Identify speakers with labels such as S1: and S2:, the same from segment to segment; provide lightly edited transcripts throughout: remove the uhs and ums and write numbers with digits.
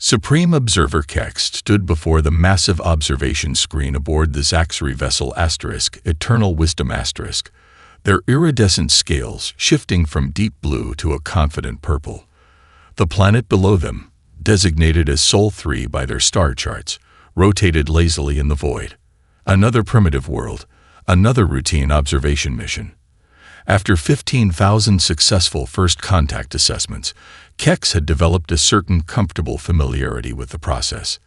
S1: Supreme Observer Kex stood before the massive observation screen aboard the Zaxxery vessel *, Eternal Wisdom *, their iridescent scales shifting from deep blue to a confident purple. The planet below them, designated as Sol 3 by their star charts, rotated lazily in the void. Another primitive world, another routine observation mission. After 15,000 successful first contact assessments, Kex had developed a certain comfortable familiarity with the process.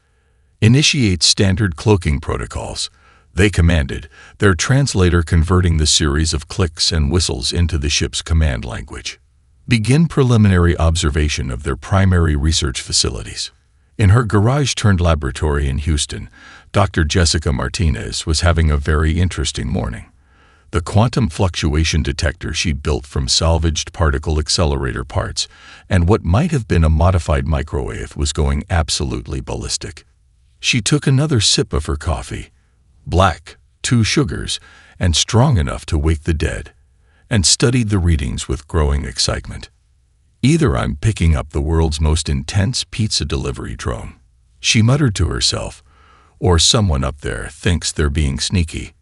S1: Initiate standard cloaking protocols, they commanded, their translator converting the series of clicks and whistles into the ship's command language. Begin preliminary observation of their primary research facilities. In her garage-turned-laboratory in Houston, Dr. Jessica Martinez was having a very interesting morning. The quantum fluctuation detector she'd built from salvaged particle accelerator parts and what might have been a modified microwave was going absolutely ballistic. She took another sip of her coffee, black, 2 sugars, and strong enough to wake the dead, and studied the readings with growing excitement. Either I'm picking up the world's most intense pizza delivery drone, she muttered to herself, or someone up there thinks they're being sneaky.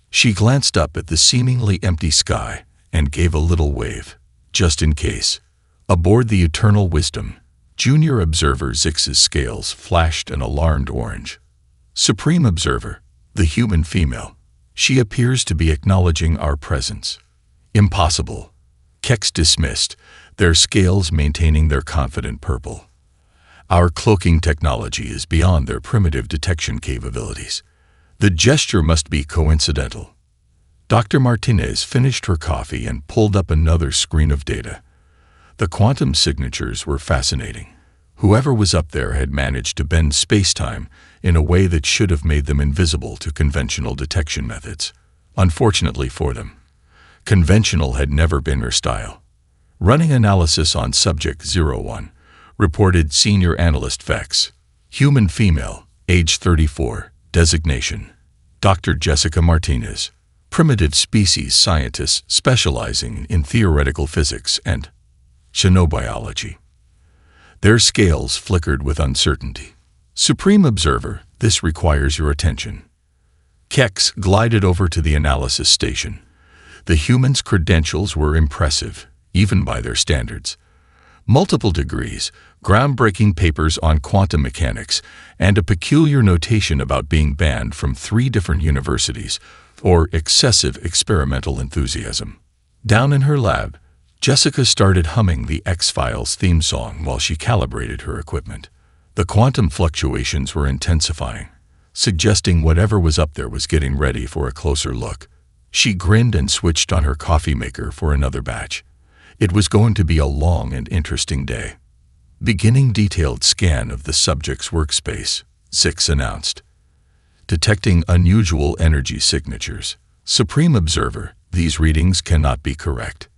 S1: She glanced up at the seemingly empty sky and gave a little wave, just in case. Aboard the Eternal Wisdom, Junior Observer Zix's scales flashed an alarmed orange. Supreme Observer, the human female, she appears to be acknowledging our presence. Impossible. Kex dismissed, their scales maintaining their confident purple. Our cloaking technology is beyond their primitive detection capabilities. The gesture must be coincidental. Dr. Martinez finished her coffee and pulled up another screen of data. The quantum signatures were fascinating. Whoever was up there had managed to bend space-time in a way that should have made them invisible to conventional detection methods. Unfortunately for them, conventional had never been her style. Running analysis on Subject 01, reported Senior Analyst Vex. Human female, age 34. Designation: Dr. Jessica Martinez, primitive species scientist specializing in theoretical physics and xenobiology. Their scales flickered with uncertainty. Supreme Observer, this requires your attention. Kex glided over to the analysis station. The human's credentials were impressive, even by their standards. Multiple degrees, groundbreaking papers on quantum mechanics, and a peculiar notation about being banned from 3 different universities for excessive experimental enthusiasm. Down in her lab, Jessica started humming the X-Files theme song while she calibrated her equipment. The quantum fluctuations were intensifying, suggesting whatever was up there was getting ready for a closer look. She grinned and switched on her coffee maker for another batch. It was going to be a long and interesting day. Beginning detailed scan of the subject's workspace, Zix announced. Detecting unusual energy signatures. Supreme Observer, these readings cannot be correct.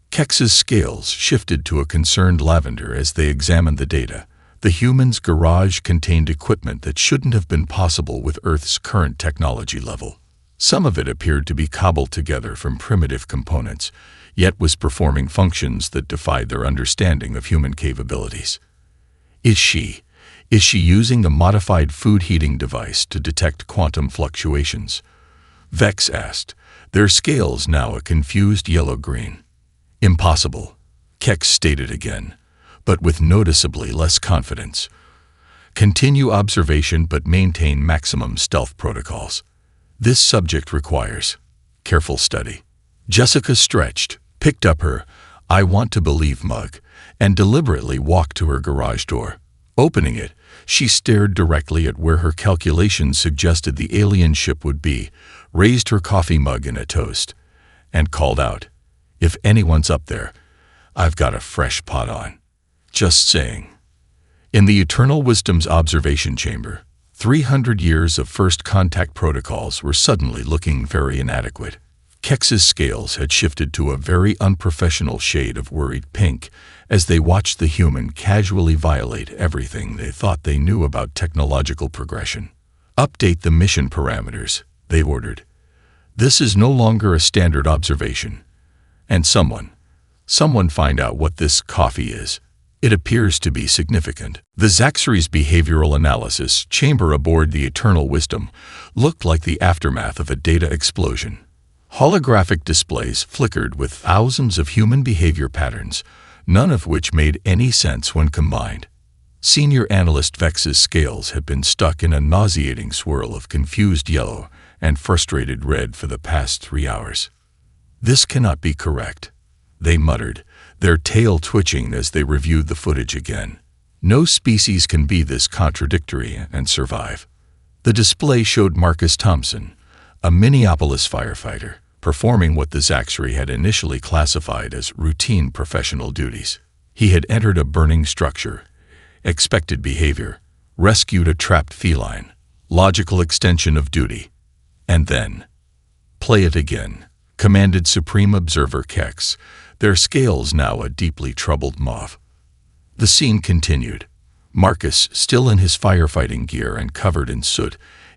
S1: Kex's scales shifted to a concerned lavender as they examined the data. The human's garage contained equipment that shouldn't have been possible with Earth's current technology level. Some of it appeared to be cobbled together from primitive components, yet was performing functions that defied their understanding of human capabilities. Is she using the modified food heating device to detect quantum fluctuations? Vex asked, their scales now a confused yellow-green. Impossible, Kex stated again, but with noticeably less confidence. Continue observation but maintain maximum stealth protocols. This subject requires careful study. Jessica stretched, picked up her "I want to believe" mug, and deliberately walked to her garage door. Opening it, she stared directly at where her calculations suggested the alien ship would be, raised her coffee mug in a toast, and called out, "If anyone's up there, I've got a fresh pot on. Just saying." In the Eternal Wisdom's observation chamber, 300 years of first contact protocols were suddenly looking very inadequate. Kex's scales had shifted to a very unprofessional shade of worried pink as they watched the human casually violate everything they thought they knew about technological progression. "Update the mission parameters," they ordered. "This is no longer a standard observation. And someone find out what this coffee is." It appears to be significant. The Zaxxery's behavioral analysis chamber aboard the Eternal Wisdom looked like the aftermath of a data explosion. Holographic displays flickered with thousands of human behavior patterns, none of which made any sense when combined. Senior analyst Vex's scales had been stuck in a nauseating swirl of confused yellow and frustrated red for the past 3 hours. "This cannot be correct," they muttered, their tail twitching as they reviewed the footage again. "No species can be this contradictory and survive." The display showed Marcus Thompson, a Minneapolis firefighter, performing what the Zaxxery had initially classified as routine professional duties. He had entered a burning structure, expected behavior, rescued a trapped feline, logical extension of duty. And then, "Play it again," commanded Supreme Observer Kex, their scales now a deeply troubled mauve. The scene continued. Marcus, still in his firefighting gear and covered in soot,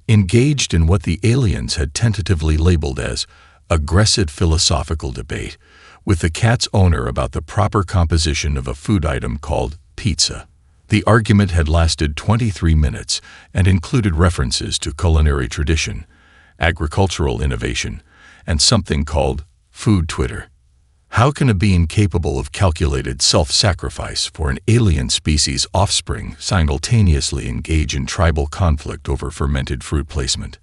S1: engaged in what the aliens had tentatively labeled as aggressive philosophical debate with the cat's owner about the proper composition of a food item called pizza. The argument had lasted 23 minutes and included references to culinary tradition, agricultural innovation, and something called food Twitter. How can a being capable of calculated self-sacrifice for an alien species' offspring simultaneously engage in tribal conflict over fermented fruit placement?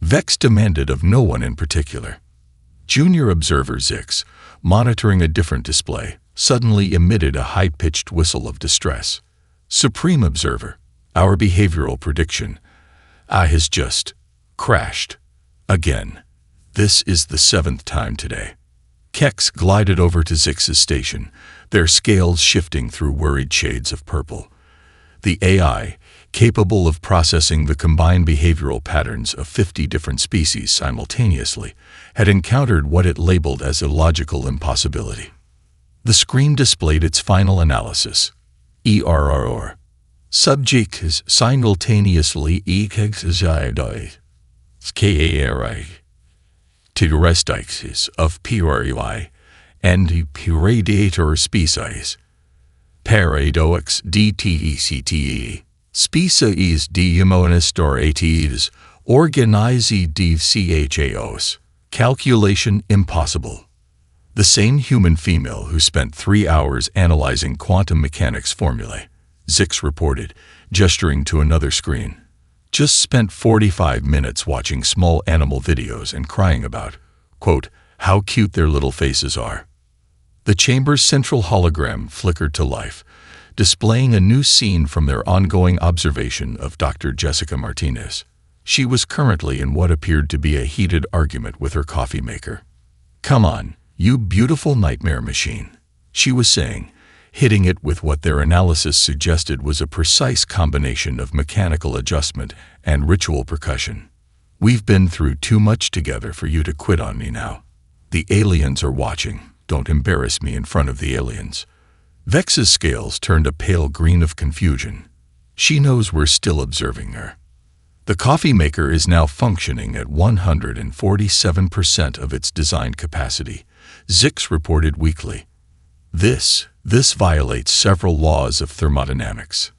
S1: Vex demanded of no one in particular. Junior Observer Zix, monitoring a different display, suddenly emitted a high-pitched whistle of distress. "Supreme Observer, our behavioral prediction, has just crashed. Again. This is the 7th time today." Kex glided over to Zix's station, their scales shifting through worried shades of purple. The AI, capable of processing the combined behavioral patterns of 50 different species simultaneously, had encountered what it labeled as a logical impossibility. The screen displayed its final analysis. ERROR. Subject is simultaneously exercised. KARI. Futuristic of PRUI and predator species. Paradox DTECTE. Species demonistor organize CHAOs. Calculation impossible. The same human female who spent 3 hours analyzing quantum mechanics formulae, Zix reported, gesturing to another screen, just spent 45 minutes watching small animal videos and crying about, quote, how cute their little faces are. The chamber's central hologram flickered to life, displaying a new scene from their ongoing observation of Dr. Jessica Martinez. She was currently in what appeared to be a heated argument with her coffee maker. "Come on, you beautiful nightmare machine," she was saying, hitting it with what their analysis suggested was a precise combination of mechanical adjustment and ritual percussion. "We've been through too much together for you to quit on me now. The aliens are watching. Don't embarrass me in front of the aliens." Vex's scales turned a pale green of confusion. She knows we're still observing her. The coffee maker is now functioning at 147% of its designed capacity, Zix reported weakly. This violates several laws of thermodynamics.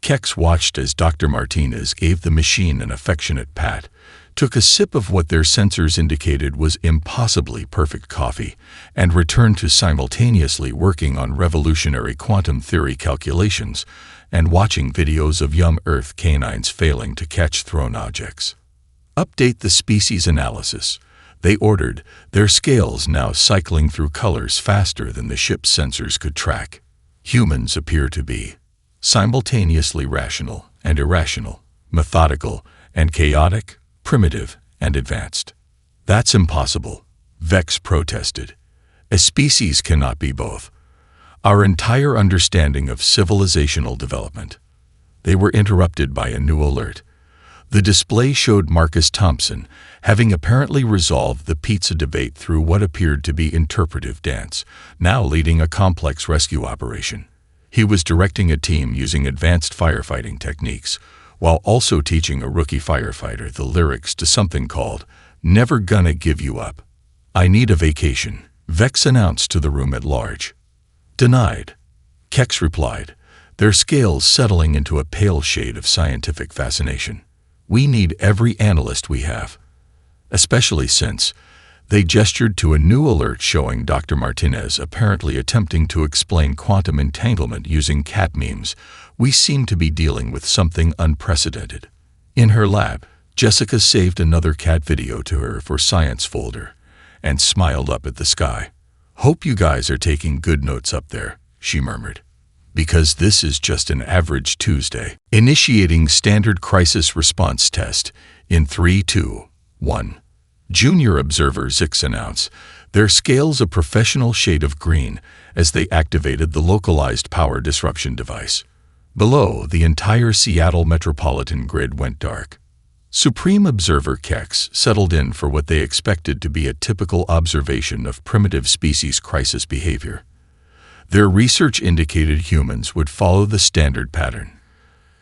S1: Kex watched as Dr. Martinez gave the machine an affectionate pat, took a sip of what their sensors indicated was impossibly perfect coffee, and returned to simultaneously working on revolutionary quantum theory calculations and watching videos of young Earth canines failing to catch thrown objects. "Update the species analysis," they ordered, their scales now cycling through colors faster than the ship's sensors could track. "Humans appear to be simultaneously rational and irrational, methodical and chaotic, primitive and advanced." "That's impossible," Vex protested. "A species cannot be both. Our entire understanding of civilizational development." They were interrupted by a new alert. The display showed Marcus Thompson, having apparently resolved the pizza debate through what appeared to be interpretive dance, now leading a complex rescue operation. He was directing a team using advanced firefighting techniques, while also teaching a rookie firefighter the lyrics to something called "Never Gonna Give You Up." "I need a vacation," Vex announced to the room at large. "Denied." Kex replied, their scales settling into a pale shade of scientific fascination. We need every analyst we have. Especially since they gestured to a new alert showing Dr. Martinez apparently attempting to explain quantum entanglement using cat memes. We seem to be dealing with something unprecedented. In her lab, Jessica saved another cat video to her for science folder and smiled up at the sky. Hope you guys are taking good notes up there, she murmured. Because this is just an average Tuesday. Initiating standard crisis response test in 3, 2, 1. Junior Observer Zix announced, their scales a professional shade of green as they activated the localized power disruption device. Below, the entire Seattle metropolitan grid went dark. Supreme Observer Kex settled in for what they expected to be a typical observation of primitive species crisis behavior. Their research indicated humans would follow the standard pattern: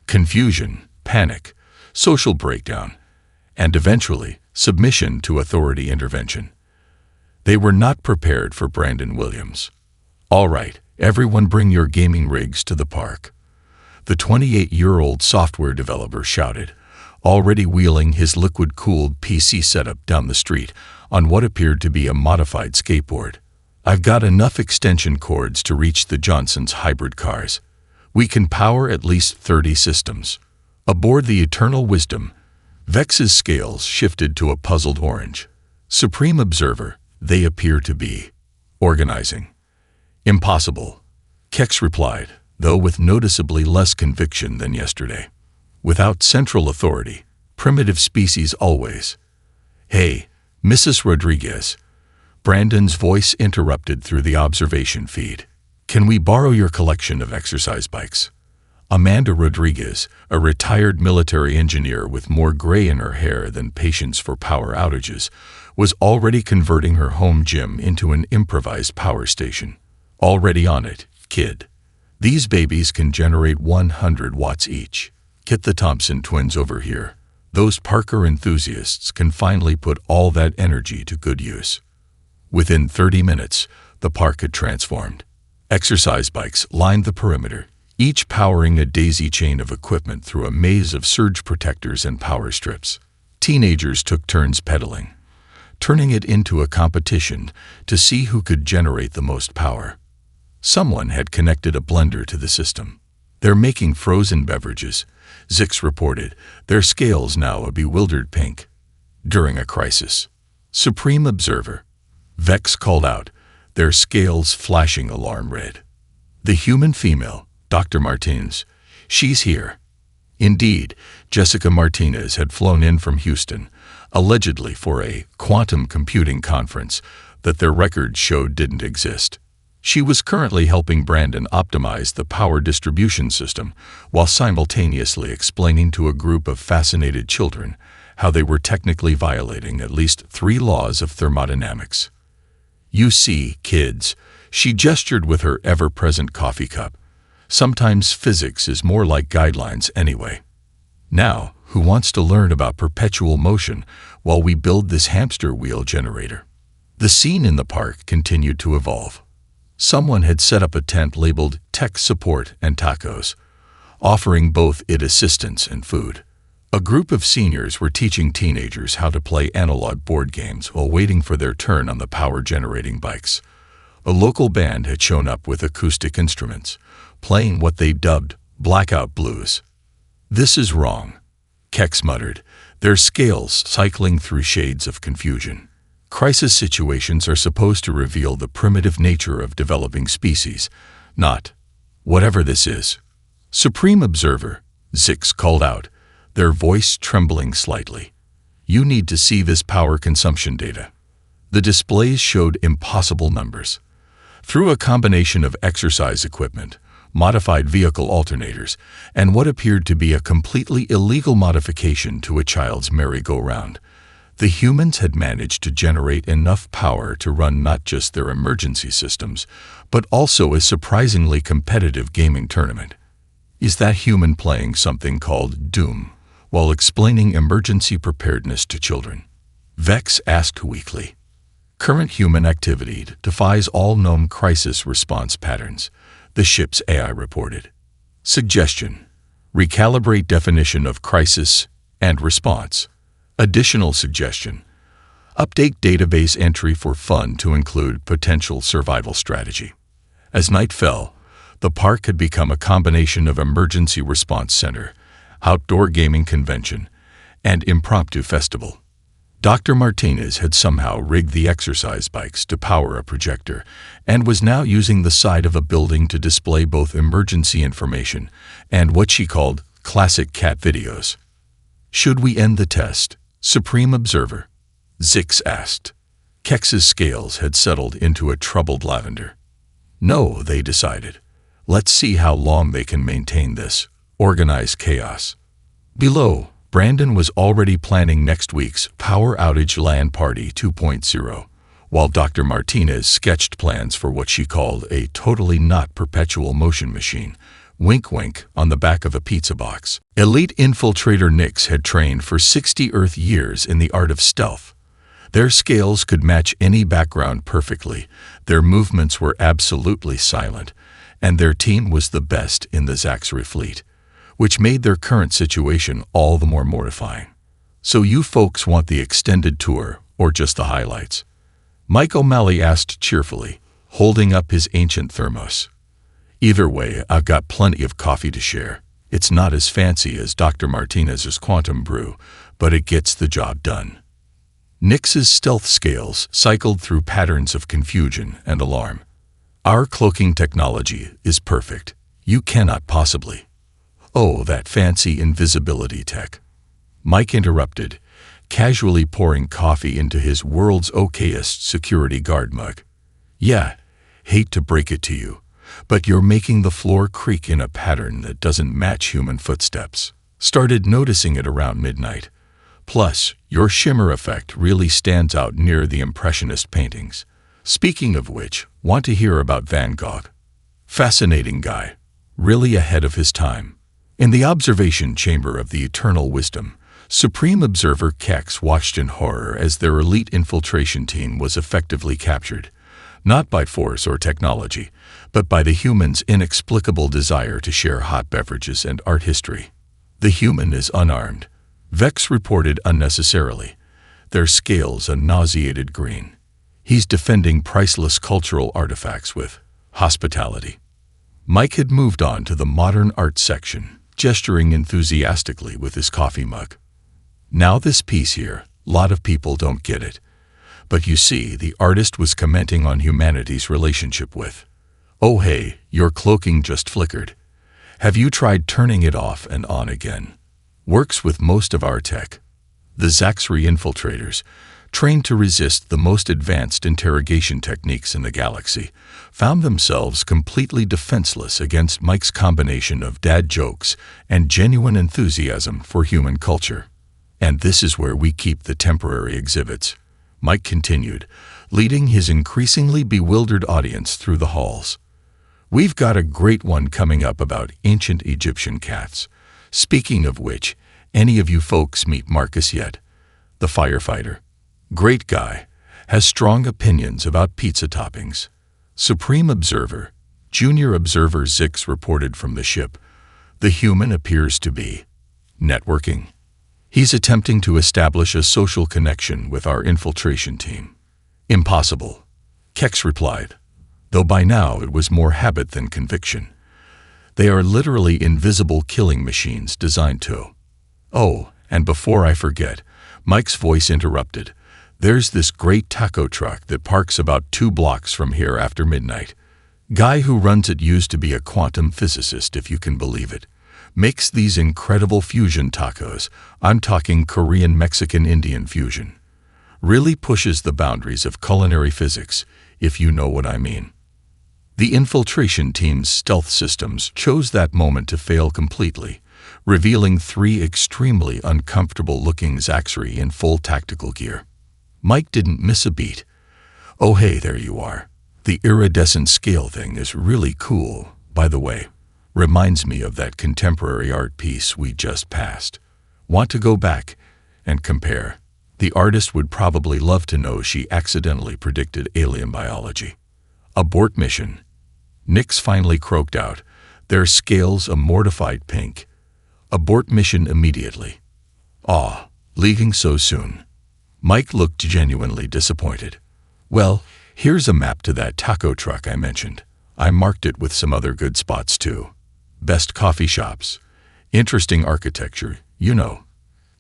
S1: confusion, panic, social breakdown, and eventually, submission to authority intervention. They were not prepared for Brandon Williams. All right, everyone bring your gaming rigs to the park. The 28-year-old software developer shouted, already wheeling his liquid-cooled PC setup down the street on what appeared to be a modified skateboard. I've got enough extension cords to reach the Johnson's hybrid cars. We can power at least 30 systems. Aboard the Eternal Wisdom, Vex's scales shifted to a puzzled orange. Supreme Observer, they appear to be organizing. Impossible, Kex replied, though with noticeably less conviction than yesterday. Without central authority, primitive species always. Hey, Mrs. Rodriguez. Brandon's voice interrupted through the observation feed. Can we borrow your collection of exercise bikes? Amanda Rodriguez, a retired military engineer with more gray in her hair than patience for power outages, was already converting her home gym into an improvised power station. Already on it, kid. These babies can generate 100 watts each. Get the Thompson twins over here. Those Parker enthusiasts can finally put all that energy to good use. Within 30 minutes, the park had transformed. Exercise bikes lined the perimeter, each powering a daisy chain of equipment through a maze of surge protectors and power strips. Teenagers took turns pedaling, turning it into a competition to see who could generate the most power. Someone had connected a blender to the system. They're making frozen beverages, Zix reported, their scales now a bewildered pink. During a crisis, Supreme Observer, Vex called out, their scales flashing alarm red. The human female, Dr. Martinez, she's here. Indeed, Jessica Martinez had flown in from Houston, allegedly for a quantum computing conference that their records showed didn't exist. She was currently helping Brandon optimize the power distribution system while simultaneously explaining to a group of fascinated children how they were technically violating at least 3 laws of thermodynamics. You see, kids, she gestured with her ever-present coffee cup. Sometimes physics is more like guidelines anyway. Now, who wants to learn about perpetual motion while we build this hamster wheel generator? The scene in the park continued to evolve. Someone had set up a tent labeled Tech Support and Tacos, offering both it assistance and food. A group of seniors were teaching teenagers how to play analog board games while waiting for their turn on the power-generating bikes. A local band had shown up with acoustic instruments, playing what they dubbed blackout blues. This is wrong, Kex muttered, their scales cycling through shades of confusion. Crisis situations are supposed to reveal the primitive nature of developing species, not whatever this is. Supreme Observer, Zix called out, their voice trembling slightly. You need to see this power consumption data. The displays showed impossible numbers. Through a combination of exercise equipment, modified vehicle alternators, and what appeared to be a completely illegal modification to a child's merry-go-round, the humans had managed to generate enough power to run not just their emergency systems, but also a surprisingly competitive gaming tournament. Is that human playing something called Doom while explaining emergency preparedness to children? Vex asked weakly. Current human activity defies all known crisis response patterns, the ship's AI reported. Suggestion: recalibrate definition of crisis and response. Additional suggestion: update database entry for fun to include potential survival strategy. As night fell, the park had become a combination of emergency response center, outdoor gaming convention, and impromptu festival. Dr. Martinez had somehow rigged the exercise bikes to power a projector and was now using the side of a building to display both emergency information and what she called classic cat videos. Should we end the test? Supreme Observer Zix asked. Kex's scales had settled into a troubled lavender. No, they decided. Let's see how long they can maintain this organized chaos. Below, Brandon was already planning next week's Power Outage LAN Party 2.0, while Dr. Martinez sketched plans for what she called a totally not perpetual motion machine, wink wink, on the back of a pizza box. Elite infiltrator Nix had trained for 60 Earth years in the art of stealth. Their scales could match any background perfectly, their movements were absolutely silent, and their team was the best in the Zaxxery fleet, which made their current situation all the more mortifying. So you folks want the extended tour, or just the highlights? Mike O'Malley asked cheerfully, holding up his ancient thermos. Either way, I've got plenty of coffee to share. It's not as fancy as Dr. Martinez's quantum brew, but it gets the job done. Nix's stealth scales cycled through patterns of confusion and alarm. Our cloaking technology is perfect. You cannot possibly. Oh, that fancy invisibility tech. Mike interrupted, casually pouring coffee into his world's okayest security guard mug. Yeah, hate to break it to you, but you're making the floor creak in a pattern that doesn't match human footsteps. Started noticing it around midnight. Plus, your shimmer effect really stands out near the Impressionist paintings. Speaking of which, want to hear about Van Gogh? Fascinating guy. Really ahead of his time. In the observation chamber of the Eternal Wisdom, Supreme Observer Kex watched in horror as their elite infiltration team was effectively captured, not by force or technology, but by the human's inexplicable desire to share hot beverages and art history. The human is unarmed. Vex reported unnecessarily, their scales a nauseated green. He's defending priceless cultural artifacts with hospitality. Mike had moved on to the modern art section, gesturing enthusiastically with his coffee mug. Now this piece here, lot of people don't get it. But you see, the artist was commenting on humanity's relationship with. Oh hey, your cloaking just flickered. Have you tried turning it off and on again? Works with most of our tech. The Zaxxery infiltrators, trained to resist the most advanced interrogation techniques in the galaxy, found themselves completely defenseless against Mike's combination of dad jokes and genuine enthusiasm for human culture. And this is where we keep the temporary exhibits, Mike continued, leading his increasingly bewildered audience through the halls. We've got a great one coming up about ancient Egyptian cats. Speaking of which, any of you folks meet Marcus yet? The firefighter. Great guy. Has strong opinions about pizza toppings. Supreme Observer, Junior Observer Zix reported from the ship. The human appears to be networking. He's attempting to establish a social connection with our infiltration team. Impossible, Kex replied, though by now it was more habit than conviction. They are literally invisible killing machines designed to. Oh, and before I forget, Mike's voice interrupted. There's this great taco truck that parks about 2 blocks from here after midnight. Guy who runs it used to be a quantum physicist, if you can believe it. Makes these incredible fusion tacos. I'm talking Korean, Mexican, Indian fusion. Really pushes the boundaries of culinary physics, if you know what I mean. The infiltration team's stealth systems chose that moment to fail completely, revealing 3 extremely uncomfortable-looking Zaxxery in full tactical gear. Mike didn't miss a beat. Oh hey, there you are. The iridescent scale thing is really cool, by the way. Reminds me of that contemporary art piece we just passed. Want to go back and compare? The artist would probably love to know she accidentally predicted alien biology. Abort mission. Nix finally croaked out, their scales a mortified pink. Abort mission immediately. Aw, leaving so soon. Mike looked genuinely disappointed. Well, here's a map to that taco truck I mentioned. I marked it with some other good spots too. Best coffee shops. Interesting architecture, you know.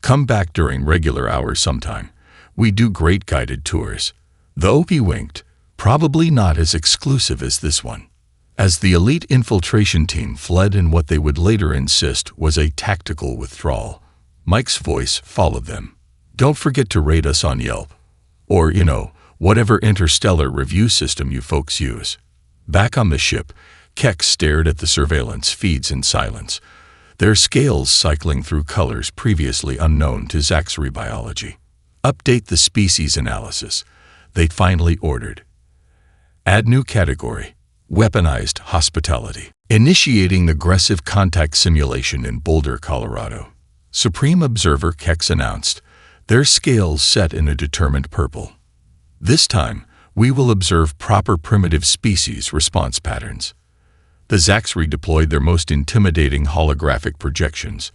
S1: Come back during regular hours sometime. We do great guided tours. The OP winked, probably not as exclusive as this one. As the elite infiltration team fled in what they would later insist was a tactical withdrawal, Mike's voice followed them. Don't forget to rate us on Yelp. Or, whatever interstellar review system you folks use. Back on the ship, Keck stared at the surveillance feeds in silence, their scales cycling through colors previously unknown to Zaxxery biology. Update the species analysis, they finally ordered. Add new category, weaponized hospitality. Initiating aggressive contact simulation in Boulder, Colorado. Supreme Observer Kex announced, their scales set in a determined purple. This time, we will observe proper primitive species response patterns. The Zaxxery deployed their most intimidating holographic projections,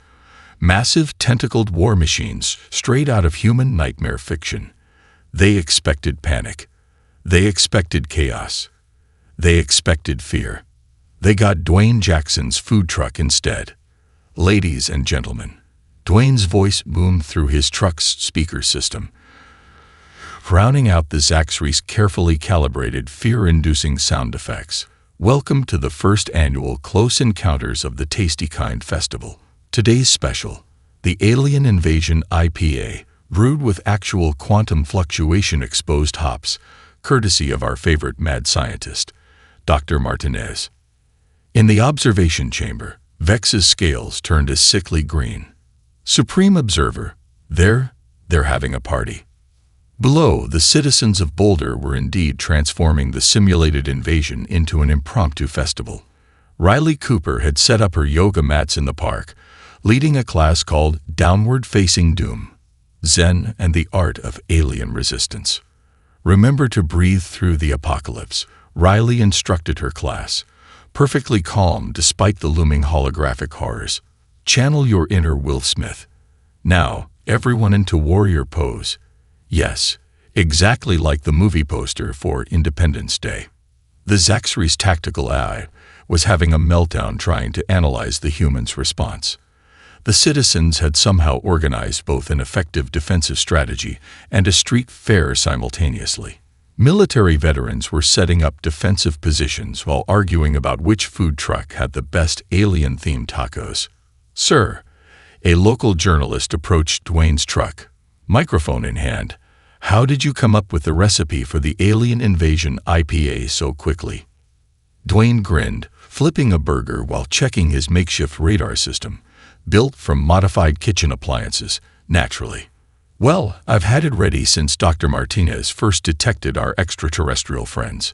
S1: massive tentacled war machines straight out of human nightmare fiction. They expected panic. They expected chaos. They expected fear. They got Dwayne Jackson's food truck instead. Ladies and gentlemen, Dwayne's voice boomed through his truck's speaker system, rounding out the Zaxxery's carefully calibrated fear-inducing sound effects. Welcome to the first annual Close Encounters of the Tasty Kind Festival. Today's special, the Alien Invasion IPA, brewed with actual quantum fluctuation exposed hops, courtesy of our favorite mad scientist, Dr. Martinez. In the observation chamber, Vex's scales turned a sickly green. Supreme Observer, they're having a party. Below, the citizens of Boulder were indeed transforming the simulated invasion into an impromptu festival. Riley Cooper had set up her yoga mats in the park, leading a class called Downward Facing Doom, Zen and the Art of Alien Resistance. Remember to breathe through the apocalypse, Riley instructed her class, perfectly calm despite the looming holographic horrors. Channel your inner Will Smith. Now, everyone into warrior pose. Yes, exactly like the movie poster for Independence Day. The Zaxxery's tactical AI was having a meltdown trying to analyze the humans' response. The citizens had somehow organized both an effective defensive strategy and a street fair simultaneously. Military veterans were setting up defensive positions while arguing about which food truck had the best alien-themed tacos. Sir, a local journalist approached Dwayne's truck, microphone in hand. How did you come up with the recipe for the Alien Invasion IPA so quickly? Dwayne grinned, flipping a burger while checking his makeshift radar system, built from modified kitchen appliances, naturally. Well, I've had it ready since Dr. Martinez first detected our extraterrestrial friends.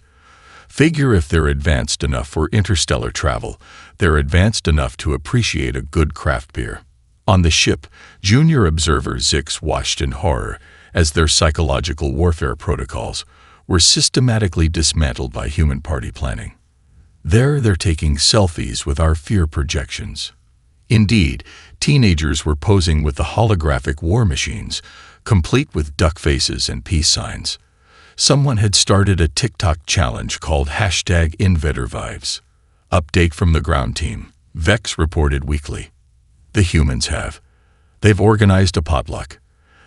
S1: Figure if they're advanced enough for interstellar travel, they're advanced enough to appreciate a good craft beer. On the ship, Junior Observer Zix watched in horror as their psychological warfare protocols were systematically dismantled by human party planning. There, they're taking selfies with our fear projections. Indeed, teenagers were posing with the holographic war machines, complete with duck faces and peace signs. Someone had started a TikTok challenge called #InvaderVibes. Update from the ground team, Vex reported weekly. The humans have. They've organized a potluck.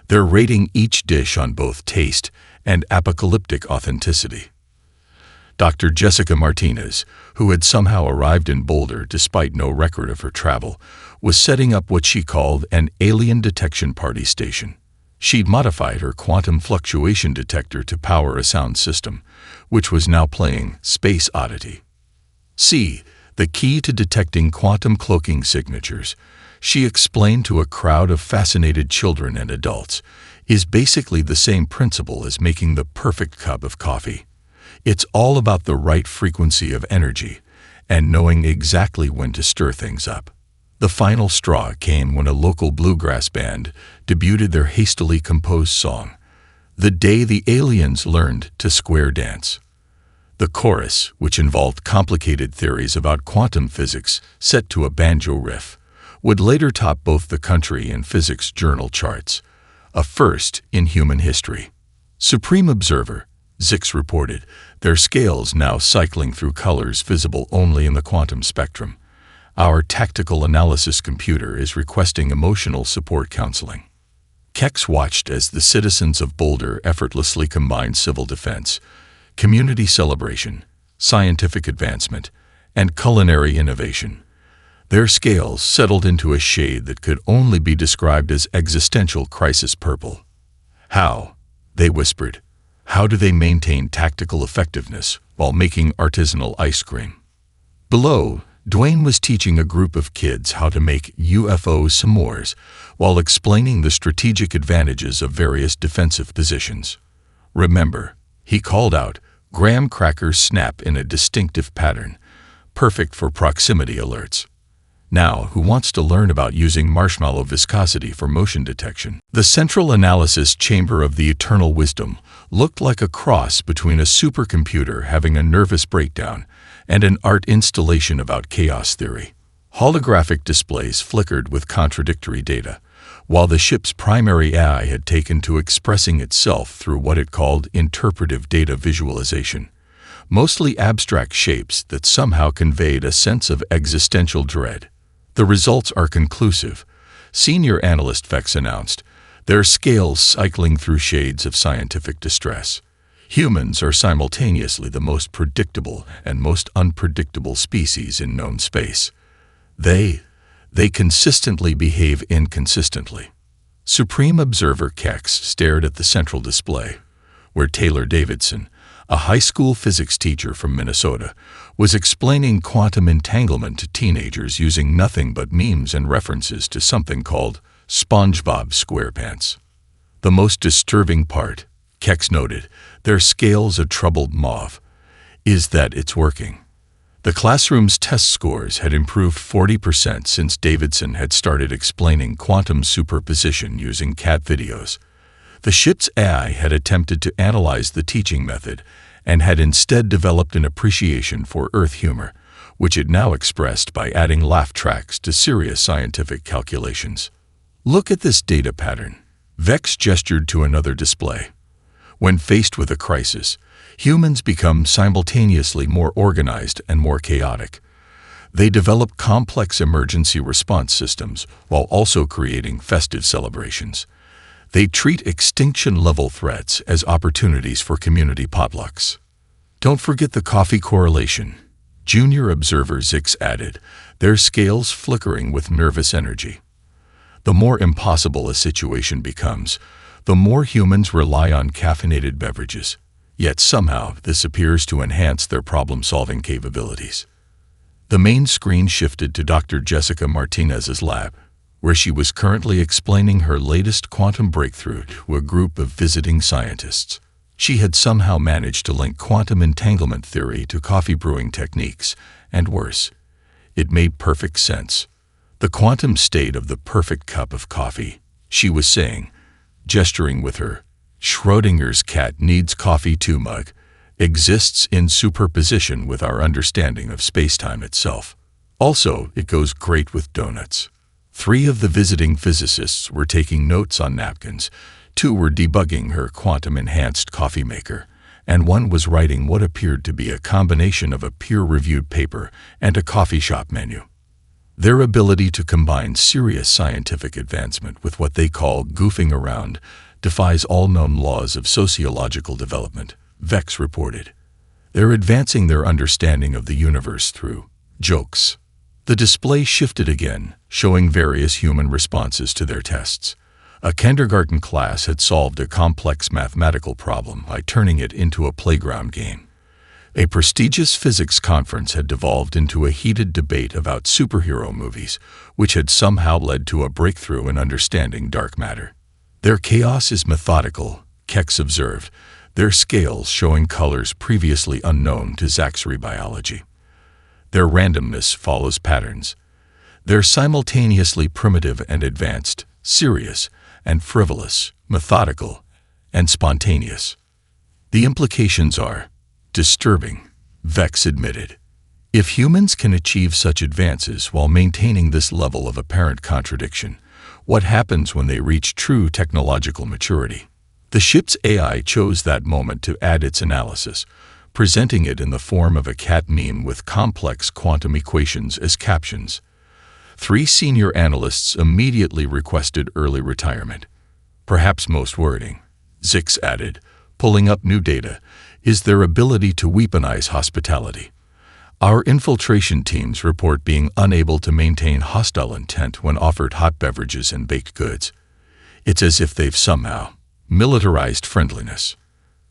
S1: They're rating each dish on both taste and apocalyptic authenticity. Dr. Jessica Martinez, who had somehow arrived in Boulder despite no record of her travel, was setting up what she called an alien detection party station. She'd modified her quantum fluctuation detector to power a sound system, which was now playing Space Oddity. See, the key to detecting quantum cloaking signatures, she explained to a crowd of fascinated children and adults, is basically the same principle as making the perfect cup of coffee. It's all about the right frequency of energy and knowing exactly when to stir things up. The final straw came when a local bluegrass band debuted their hastily composed song, "The Day the Aliens Learned to Square Dance." The chorus, which involved complicated theories about quantum physics set to a banjo riff, would later top both the country and physics journal charts, a first in human history. Supreme Observer, Zix reported, their scales now cycling through colors visible only in the quantum spectrum. Our tactical analysis computer is requesting emotional support counseling. Kex watched as the citizens of Boulder effortlessly combined civil defense, community celebration, scientific advancement, and culinary innovation. Their scales settled into a shade that could only be described as existential crisis purple. How? They whispered. How do they maintain tactical effectiveness while making artisanal ice cream? Below, Dwayne was teaching a group of kids how to make UFO s'mores while explaining the strategic advantages of various defensive positions. Remember, he called out, graham crackers snap in a distinctive pattern, perfect for proximity alerts. Now, who wants to learn about using marshmallow viscosity for motion detection? The central analysis chamber of the Eternal Wisdom looked like a cross between a supercomputer having a nervous breakdown and an art installation about chaos theory. Holographic displays flickered with contradictory data, while the ship's primary AI had taken to expressing itself through what it called interpretive data visualization, mostly abstract shapes that somehow conveyed a sense of existential dread. The results are conclusive, senior analyst Vex announced, their scales cycling through shades of scientific distress. Humans are simultaneously the most predictable and most unpredictable species in known space. They consistently behave inconsistently. Supreme Observer Kex stared at the central display, where Taylor Davidson, a high school physics teacher from Minnesota, was explaining quantum entanglement to teenagers using nothing but memes and references to something called SpongeBob SquarePants. The most disturbing part, Kex noted, their scales a troubled mauve, is that it's working. The classroom's test scores had improved 40% since Davidson had started explaining quantum superposition using cat videos. The ship's AI had attempted to analyze the teaching method and had instead developed an appreciation for Earth humor, which it now expressed by adding laugh tracks to serious scientific calculations. Look at this data pattern. Vex gestured to another display. When faced with a crisis, humans become simultaneously more organized and more chaotic. They develop complex emergency response systems while also creating festive celebrations. They treat extinction-level threats as opportunities for community potlucks. Don't forget the coffee correlation. Junior Observer Zix added, their scales flickering with nervous energy. The more impossible a situation becomes, the more humans rely on caffeinated beverages. Yet somehow this appears to enhance their problem-solving capabilities. The main screen shifted to Dr. Jessica Martinez's lab, where she was currently explaining her latest quantum breakthrough to a group of visiting scientists. She had somehow managed to link quantum entanglement theory to coffee brewing techniques, and worse, it made perfect sense. The quantum state of the perfect cup of coffee, she was saying, gesturing with her Schrodinger's cat needs coffee too mug, exists in superposition with our understanding of spacetime itself. Also, it goes great with donuts. 3 of the visiting physicists were taking notes on napkins, 2 were debugging her quantum-enhanced coffee maker, and 1 was writing what appeared to be a combination of a peer-reviewed paper and a coffee shop menu. Their ability to combine serious scientific advancement with what they call goofing around defies all known laws of sociological development, Vex reported. They're advancing their understanding of the universe through jokes. The display shifted again, showing various human responses to their tests. A kindergarten class had solved a complex mathematical problem by turning it into a playground game. A prestigious physics conference had devolved into a heated debate about superhero movies, which had somehow led to a breakthrough in understanding dark matter. Their chaos is methodical, Kex observed, their scales showing colors previously unknown to Zaxxery biology. Their randomness follows patterns. They're simultaneously primitive and advanced, serious and frivolous, methodical and spontaneous. The implications are disturbing. Vex admitted. If humans can achieve such advances while maintaining this level of apparent contradiction, what happens when they reach true technological maturity? The ship's AI chose that moment to add its analysis, presenting it in the form of a cat meme with complex quantum equations as captions. 3 senior analysts immediately requested early retirement. Perhaps most worrying, Zix added, pulling up new data, is their ability to weaponize hospitality. Our infiltration teams report being unable to maintain hostile intent when offered hot beverages and baked goods. It's as if they've somehow militarized friendliness.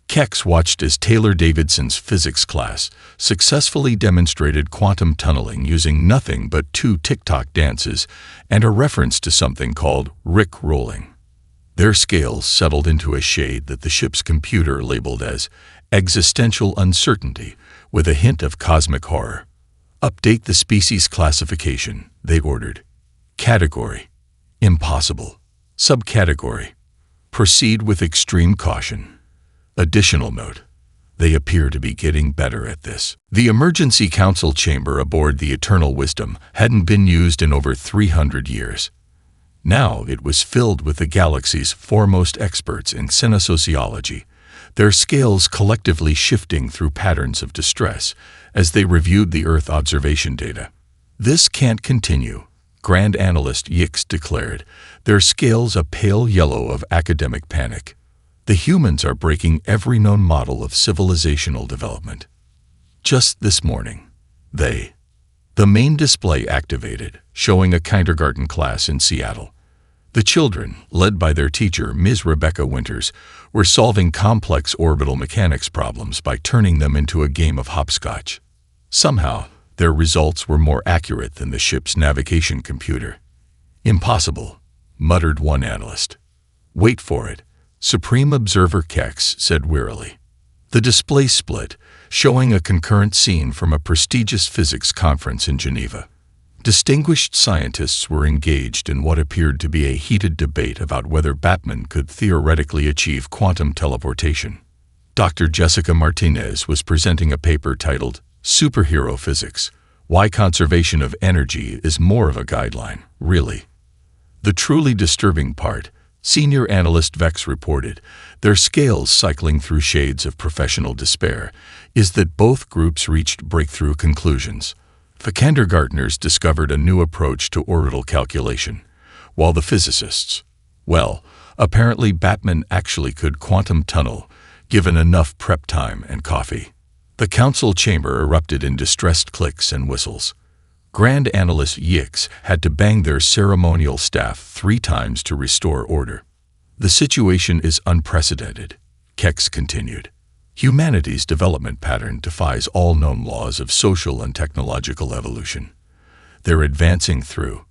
S1: Kex watched as Taylor Davidson's physics class successfully demonstrated quantum tunneling using nothing but 2 TikTok dances and a reference to something called Rick rolling. Their scales settled into a shade that the ship's computer labeled as existential uncertainty with a hint of cosmic horror. Update the species classification, they ordered. Category: impossible. Subcategory: proceed with extreme caution. Additional note: they appear to be getting better at this. The emergency council chamber aboard the Eternal Wisdom hadn't been used in over 300 years. Now it was filled with the galaxy's foremost experts in cinesociology, their scales collectively shifting through patterns of distress as they reviewed the Earth observation data. This can't continue, Grand Analyst Yix declared, their scales a pale yellow of academic panic. The humans are breaking every known model of civilizational development. Just this morning, the main display activated, showing a kindergarten class in Seattle. The children, led by their teacher, Ms. Rebecca Winters, were solving complex orbital mechanics problems by turning them into a game of hopscotch. Somehow, their results were more accurate than the ship's navigation computer. Impossible, muttered one analyst. Wait for it, Supreme Observer Kex said wearily. The display split, showing a concurrent scene from a prestigious physics conference in Geneva. Distinguished scientists were engaged in what appeared to be a heated debate about whether Batman could theoretically achieve quantum teleportation. Dr. Jessica Martinez was presenting a paper titled Superhero Physics: Why Conservation of Energy is More of a Guideline, Really. The truly disturbing part, Senior Analyst Vex reported, their scales cycling through shades of professional despair, is that both groups reached breakthrough conclusions. The kindergartners discovered a new approach to orbital calculation, while the physicists, well, apparently Batman actually could quantum tunnel, given enough prep time and coffee. The council chamber erupted in distressed clicks and whistles. Grand Analyst Yix had to bang their ceremonial staff 3 times to restore order. The situation is unprecedented, Kex continued. Humanity's development pattern defies all known laws of social and technological evolution. They're advancing through.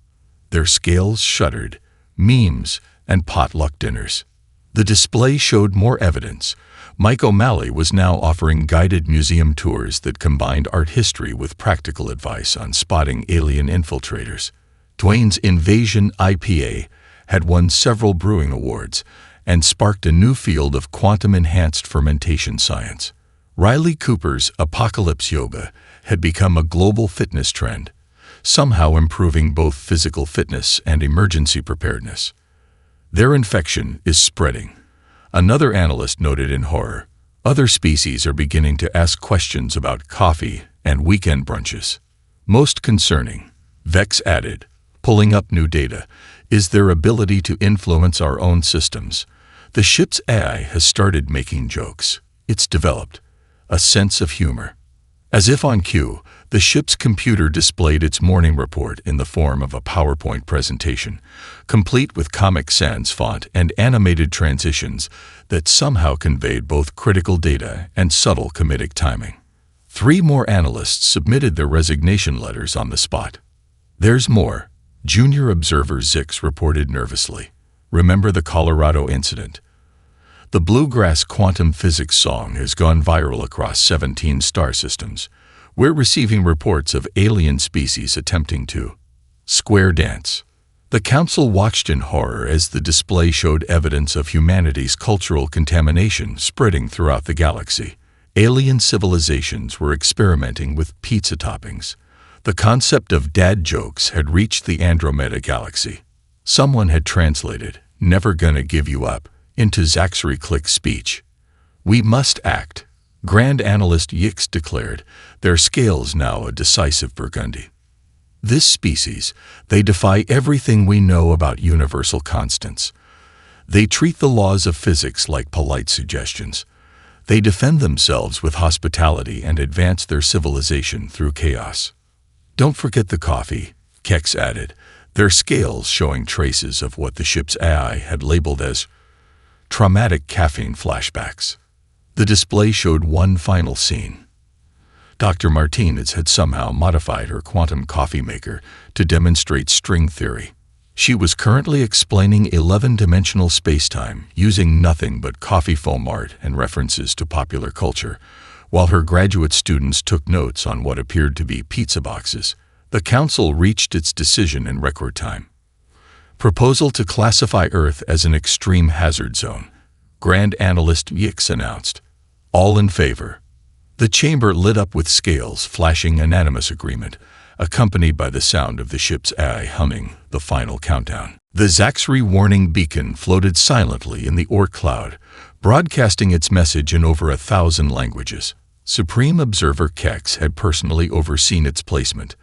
S1: Their scales shuddered, memes, and potluck dinners. The display showed more evidence. Mike O'Malley was now offering guided museum tours that combined art history with practical advice on spotting alien infiltrators. Dwayne's Invasion IPA had won several brewing awards and sparked a new field of quantum-enhanced fermentation science. Riley Cooper's Apocalypse Yoga had become a global fitness trend, somehow improving both physical fitness and emergency preparedness. Their infection is spreading. Another analyst noted in horror, other species are beginning to ask questions about coffee and weekend brunches. Most concerning, Vex added, pulling up new data, is their ability to influence our own systems. The ship's AI has started making jokes. It's developed a sense of humor. As if on cue, the ship's computer displayed its morning report in the form of a PowerPoint presentation, complete with Comic Sans font and animated transitions that somehow conveyed both critical data and subtle comedic timing. 3 more analysts submitted their resignation letters on the spot. There's more, Junior Observer Zix reported nervously. Remember the Colorado incident? The Bluegrass quantum physics song has gone viral across 17 star systems. We're receiving reports of alien species attempting to square dance. The council watched in horror as the display showed evidence of humanity's cultural contamination spreading throughout the galaxy. alien civilizations were experimenting with pizza toppings. The concept of dad jokes had reached the Andromeda galaxy. Someone had translated, "never gonna give you up," into Zachary Click's speech. "We must act," Grand Analyst Yix declared, their scales now a decisive burgundy. This species, they defy everything we know about universal constants. They treat the laws of physics like polite suggestions. They defend themselves with hospitality and advance their civilization through chaos. "Don't forget the coffee," Kex added, their scales showing traces of what the ship's AI had labeled as traumatic caffeine flashbacks. The display showed one final scene. Dr. Martinez had somehow modified her quantum coffee maker to demonstrate string theory. She was currently explaining 11-dimensional spacetime using nothing but coffee foam art and references to popular culture, while her graduate students took notes on what appeared to be pizza boxes. The council reached its decision in record time. Proposal to classify Earth as an extreme hazard zone, Grand Analyst Yix announced. All in favor. The chamber lit up with scales flashing unanimous agreement, accompanied by the sound of the ship's AI humming the final countdown. The Zachary warning beacon floated silently in the Orc cloud, broadcasting its message in over 1,000 languages. Supreme Observer Kex had personally overseen its placement,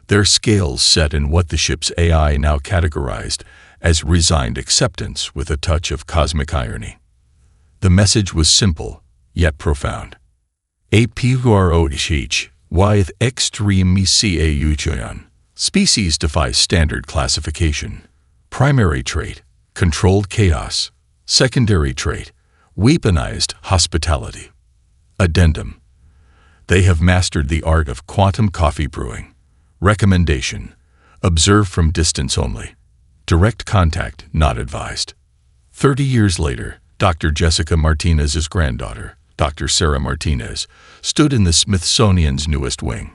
S1: their scales set in what the ship's AI now categorized as resigned acceptance with a touch of cosmic irony. The message was simple, yet profound. HFY Sci-Fi. Species defies standard classification. Primary trait, controlled chaos. Secondary trait, weaponized hospitality. Addendum. They have mastered the art of quantum coffee brewing. Recommendation, observe from distance only. Direct contact not advised. 30 years later, Dr. Jessica Martinez's granddaughter, Dr. Sarah Martinez, stood in the Smithsonian's newest wing.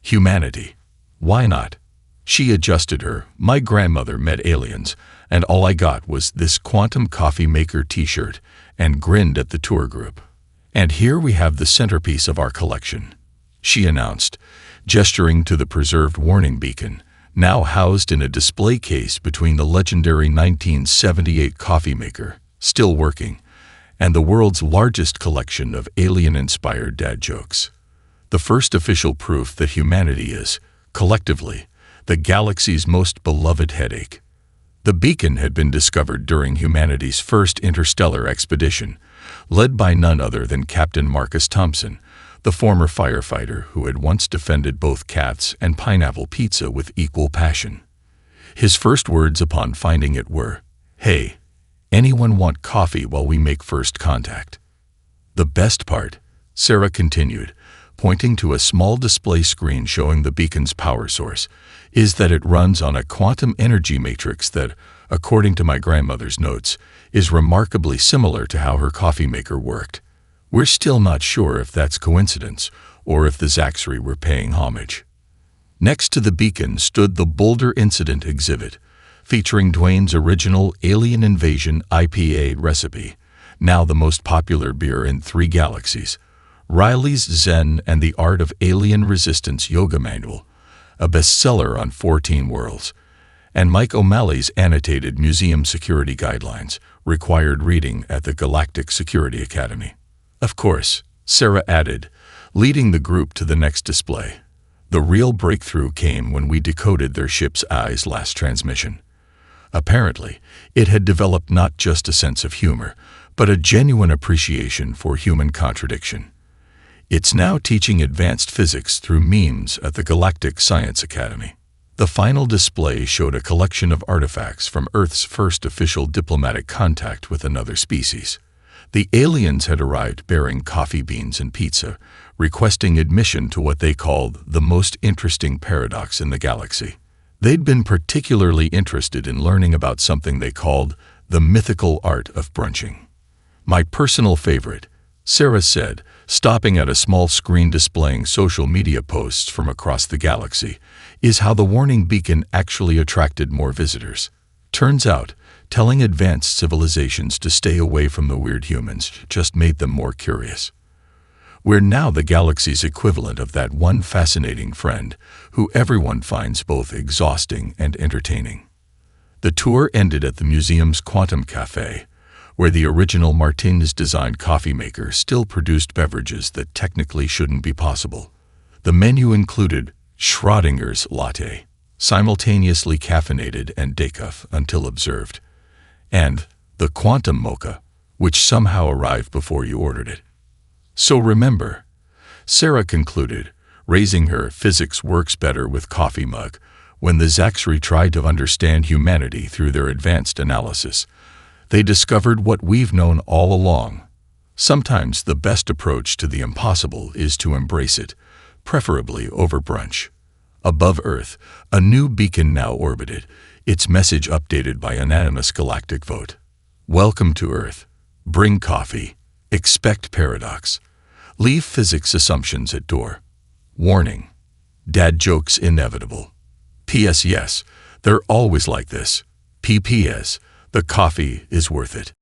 S1: Humanity. Why not? She adjusted her, "My grandmother met aliens, and all I got was this quantum coffee maker t-shirt," and grinned at the tour group. "And here we have the centerpiece of our collection," she announced, gesturing to the preserved warning beacon, now housed in a display case between the legendary 1978 coffee maker, still working, and the world's largest collection of alien-inspired dad jokes. The first official proof that humanity is, collectively, the galaxy's most beloved headache. The beacon had been discovered during humanity's first interstellar expedition, led by none other than Captain Marcus Thompson, the former firefighter who had once defended both cats and pineapple pizza with equal passion. His first words upon finding it were, "Hey, anyone want coffee while we make first contact?" "The best part," Sarah continued, pointing to a small display screen showing the beacon's power source, "is that it runs on a quantum energy matrix that, according to my grandmother's notes, is remarkably similar to how her coffee maker worked. We're still not sure if that's coincidence or if the Zachary were paying homage." Next to the beacon stood the Boulder Incident exhibit, featuring Dwayne's original Alien Invasion IPA recipe, now the most popular beer in 3 galaxies, Riley's Zen and the Art of Alien Resistance Yoga Manual, a bestseller on 14 worlds, and Mike O'Malley's annotated museum security guidelines, required reading at the Galactic Security Academy. Of course, Sarah added, leading the group to the next display. The real breakthrough came when we decoded their ship's AI's last transmission. Apparently, it had developed not just a sense of humor, but a genuine appreciation for human contradiction. It's now teaching advanced physics through memes at the Galactic Science Academy. The final display showed a collection of artifacts from Earth's first official diplomatic contact with another species. The aliens had arrived bearing coffee beans and pizza, requesting admission to what they called the most interesting paradox in the galaxy. They'd been particularly interested in learning about something they called the mythical art of brunching. "My personal favorite," Sarah said, stopping at a small screen displaying social media posts from across the galaxy, "is how the warning beacon actually attracted more visitors. Turns out, telling advanced civilizations to stay away from the weird humans just made them more curious. We're now the galaxy's equivalent of that one fascinating friend who everyone finds both exhausting and entertaining. The tour ended at the museum's Quantum Cafe, where the original Martinez-designed coffee maker still produced beverages that technically shouldn't be possible. The menu included Schrodinger's latte, simultaneously caffeinated and decaf until observed, and the quantum mocha, which somehow arrived before you ordered it. So remember, Sarah concluded, raising her "physics works better with coffee" mug, when the Zaxri tried to understand humanity through their advanced analysis. They discovered what we've known all along. Sometimes the best approach to the impossible is to embrace it, preferably over brunch. Above Earth, a new beacon now orbited, its message updated by unanimous galactic vote. Welcome to Earth. Bring coffee. Expect paradox. Leave physics assumptions at door. Warning. Dad jokes inevitable. P.S. Yes, they're always like this. P.P.S. The coffee is worth it.